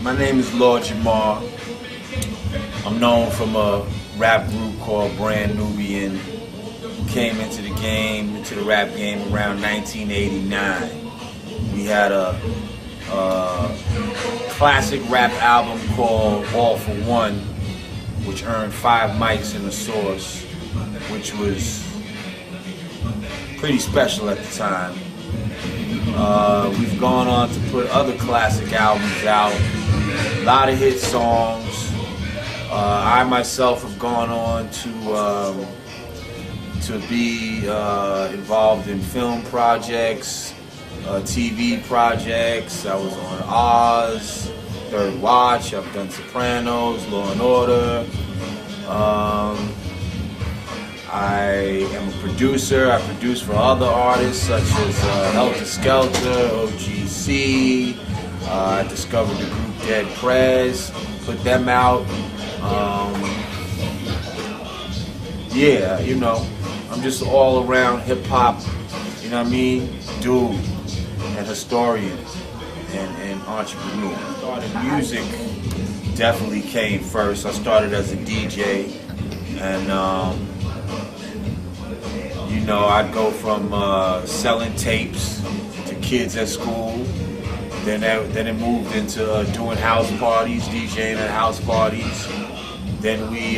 My name is Lord Jamar. I'm known from a rap group called Brand Nubian. Came into the rap game around 1989. We had a classic rap album called All for One, which earned 5 mics in the Source, which was pretty special at the time. We've gone on to put other classic albums out, a lot of hit songs. I myself have gone on to be involved in film projects, TV projects. I was on Oz, Third Watch. I've done Sopranos, Law and Order. I am a producer. I produce for other artists such as Helter Skelter, OGC. I discovered the group Dead Prez, put them out. Yeah, you know, I'm just all around hip hop, you know what I mean, dude, and historian and entrepreneur. Started music definitely came first. I started as a DJ, and you know, I'd go from selling tapes to kids at school. Then it moved into doing house parties, DJing at house parties. Then we,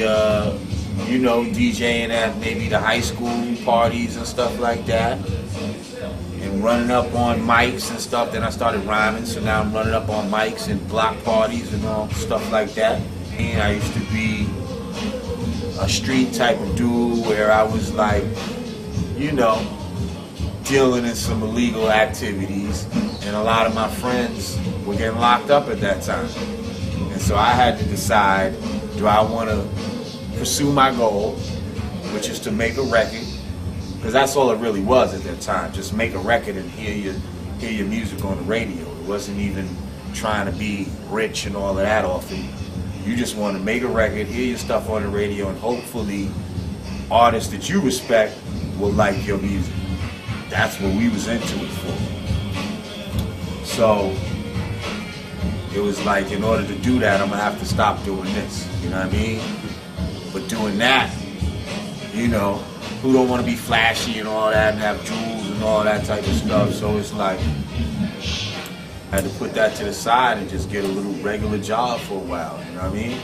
you know, DJing at maybe the high school parties and stuff like that. And running up on mics and stuff. Then I started rhyming, so now I'm running up on mics and block parties and all stuff like that. And I used to be a street type of dude where I was like, you know, dealing in some illegal activities, and a lot of my friends were getting locked up at that time. And so I had to decide, do I want to pursue my goal, which is to make a record, because that's all it really was at that time, just make a record and hear your music on the radio. It wasn't even trying to be rich and all of that off it. You just want to make a record, hear your stuff on the radio, and hopefully artists that you respect will like your music. That's what we was into it for. So it was like, in order to do that, I'm gonna have to stop doing this. You know what I mean? But doing that, you know, who don't want to be flashy and all that and have jewels and all that type of stuff? So it's like, I had to put that to the side and just get a little regular job for a while. You know what I mean?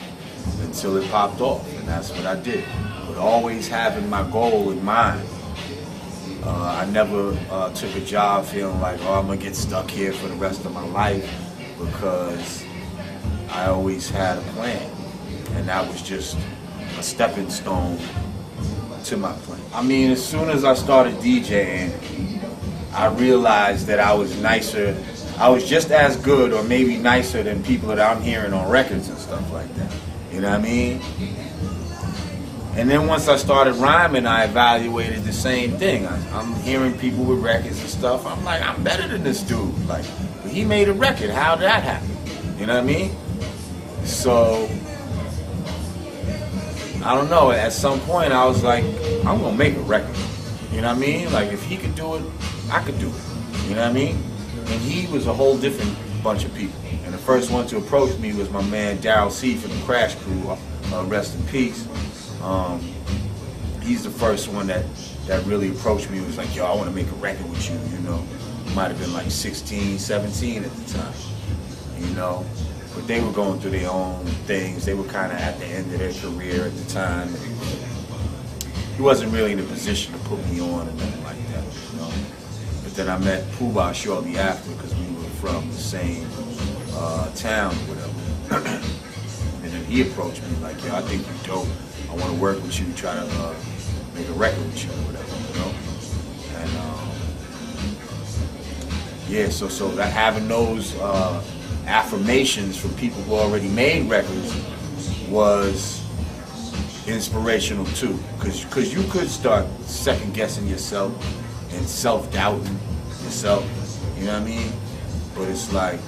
Until it popped off, and that's what I did. But always having my goal in mind. I never took a job feeling like, oh, I'm going to get stuck here for the rest of my life, because I always had a plan, and that was just a stepping stone to my plan. I mean, as soon as I started DJing, I realized that I was nicer, I was just as good or maybe nicer than people that I'm hearing on records and stuff like that. You know what I mean? And then once I started rhyming, I evaluated the same thing. I'm hearing people with records and stuff. I'm like, I'm better than this dude. Like, he made a record. How did that happen? You know what I mean? So, I don't know. At some point, I was like, I'm going to make a record. You know what I mean? Like, if he could do it, I could do it. You know what I mean? And he was a whole different bunch of people. And the first one to approach me was my man Daryl C. from the Crash Crew. Rest in peace. He's the first one that really approached me. He was like, yo, I want to make a record with you, you know. Might have been like 16, 17 at the time, you know. But they were going through their own things. They were kind of at the end of their career at the time. He wasn't really in a position to put me on or nothing like that, you know. But then I met Pooh shortly after, because we were from the same town or whatever. And then he approached me like, yo, I think you're dope. I want to work with you, try to make a record with you or whatever, you know? And yeah, so that having those affirmations from people who already made records was inspirational too, because you could start second guessing yourself and self-doubting yourself, you know what I mean? But it's like,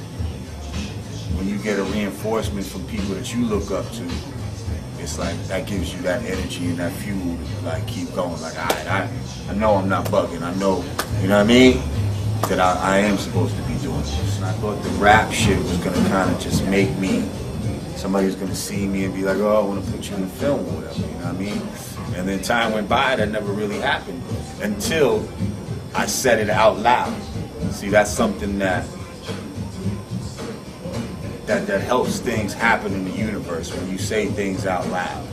when you get a reinforcement from people that you look up to, it's like that gives you that energy and that fuel to like keep going. Like, I know I'm not bugging. I know, you know what I mean? That I am supposed to be doing this. I thought the rap shit was gonna kind of just make me, somebody's gonna see me and be like, oh, I wanna put you in film or whatever, you know what I mean? And then time went by, that never really happened until I said it out loud. See, that's something that helps things happen in the universe when you say things out loud.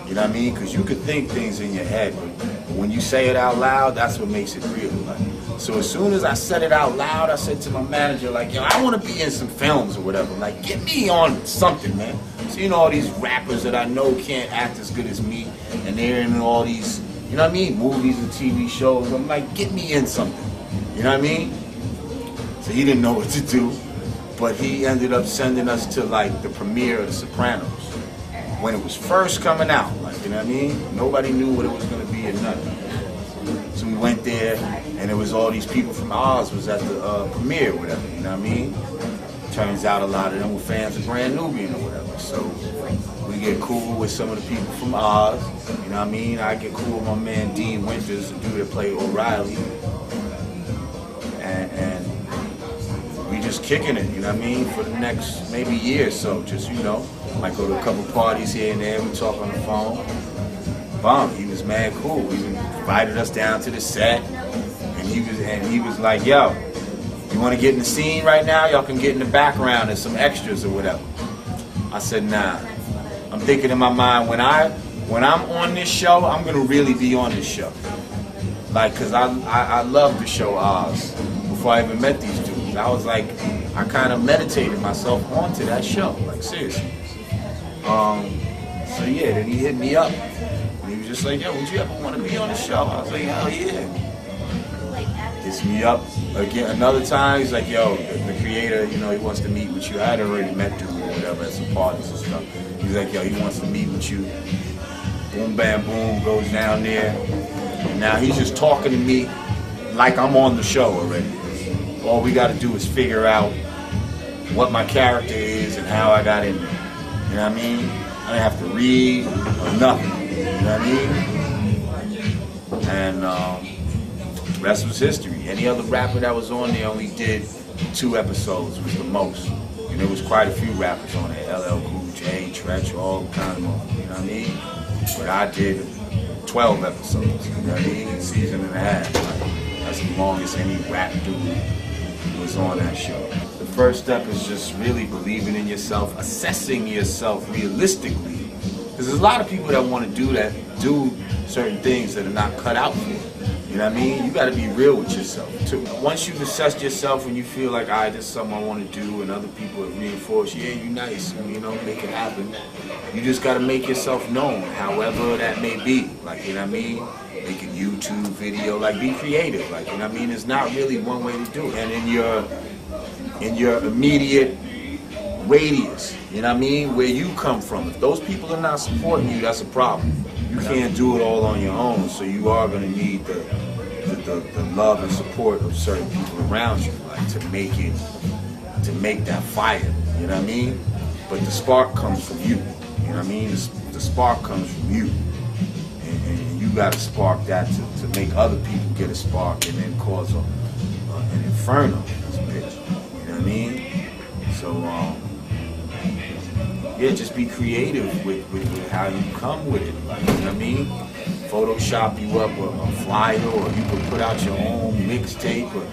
You know what I mean? Because you could think things in your head, but when you say it out loud, that's what makes it real. Like, so as soon as I said it out loud, I said to my manager, like, yo, I want to be in some films or whatever. Like, get me on something, man. So, you know, all these rappers that I know can't act as good as me, and they're in all these, you know what I mean, movies and TV shows. I'm like, get me in something. You know what I mean? So he didn't know what to do, but he ended up sending us to, like, the premiere of The Sopranos. When it was first coming out, like, you know what I mean? Nobody knew what it was going to be or nothing. So we went there, and it was all these people from Oz was at the premiere or whatever, you know what I mean? Turns out a lot of them were fans of Brand Nubian or whatever. So we get cool with some of the people from Oz, you know what I mean? I get cool with my man Dean Winters, the dude that played O'Reilly. And we just kicking it, you know what I mean? For the next maybe year or so, just, you know. Might go to a couple parties here and there, we talk on the phone. Bomb, he was mad cool. He invited us down to the set, and he was like, yo, you want to get in the scene right now? Y'all can get in the background and some extras or whatever. I said, nah. I'm thinking in my mind, when I'm on this show, I'm gonna really be on this show. Like, cause I love the show Oz before I even met these dudes. I was like, I kind of meditated myself onto that show, like seriously. So yeah, then he hit me up. And he was just like, yo, would you ever want to be on the show? I was like, hell yeah. Hits me up again another time. He's like, yo, the creator, you know, he wants to meet with you. I had already met dude or whatever at some parties and stuff. He's like, yo, he wants to meet with you. Boom, bam, boom, goes down there. And now he's just talking to me like I'm on the show already. All we got to do is figure out what my character is and how I got in there. You know what I mean? I didn't have to read or nothing. You know what I mean? And the rest was history. Any other rapper that was on there only did 2 episodes, was the most. And there was quite a few rappers on there. LL Cool J, Tretch, all kind of, you know what I mean? But I did 12 episodes, you know what I mean? A season and a half. Like, that's the longest any rap dude was on that show. The first step is just really believing in yourself, assessing yourself realistically. Because there's a lot of people that want to do certain things that are not cut out for you. You know what I mean? You got to be real with yourself. Once you've assessed yourself and you feel like, all right, this is something I want to do, and other people have reinforced, yeah, you're nice, you know, make it happen. You just got to make yourself known, however that may be. Like, you know what I mean? Make a YouTube video, like, be creative. Like, you know what I mean? There's not really one way to do it. And in your immediate radius, you know what I mean, where you come from, if those people are not supporting you, that's a problem. You can't do it all on your own, so you are going to need the love and support of certain people around you, like, to make that fire, you know what I mean? But the spark comes from you, you know what I mean? The spark comes from you, and you got to spark that to make other people get a spark and then cause an inferno in this bitch, you know what I mean? So, yeah, just be creative with how you come with it, like, you know what I mean? Photoshop you up with a flyer, or you could put out your own mixtape, or,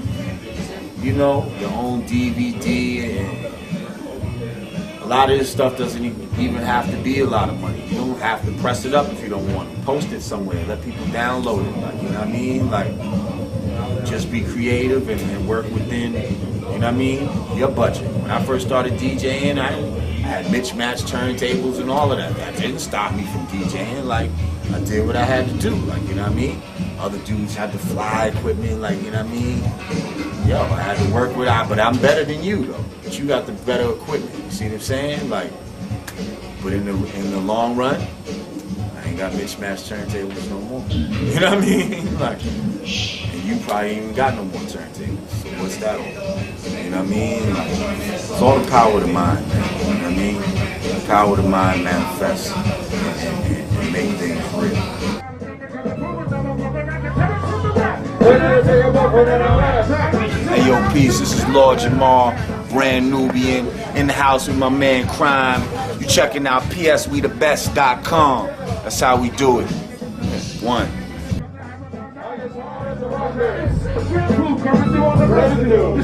you know, your own DVD. And a lot of this stuff doesn't even have to be a lot of money. You don't have to press it up if you don't want to. Post it somewhere, let people download it, like, you know what I mean? Like, just be creative and work within, you know what I mean, your budget. When I first started DJing, I had mismatched turntables and all of that. That didn't stop me from DJing. Like, I did what I had to do, like, you know what I mean? Other dudes had to fly equipment, like, you know what I mean? Yo, I had to work with it, but I'm better than you, though. But you got the better equipment, you see what I'm saying? Like, but in the long run, I ain't got mismatched turntables no more. You know what I mean? Like, and you probably ain't even got no more turntables, so what's that all? You know what I mean? Like, it's all the power of the mind, man. You know what I mean? The power of the mind manifests and make things real. Hey, yo, peace. This is Lord Jamar, brand Nubian, in the house with my man Crime. You checking out pswethebest.com. That's how we do it. One. Ready to do.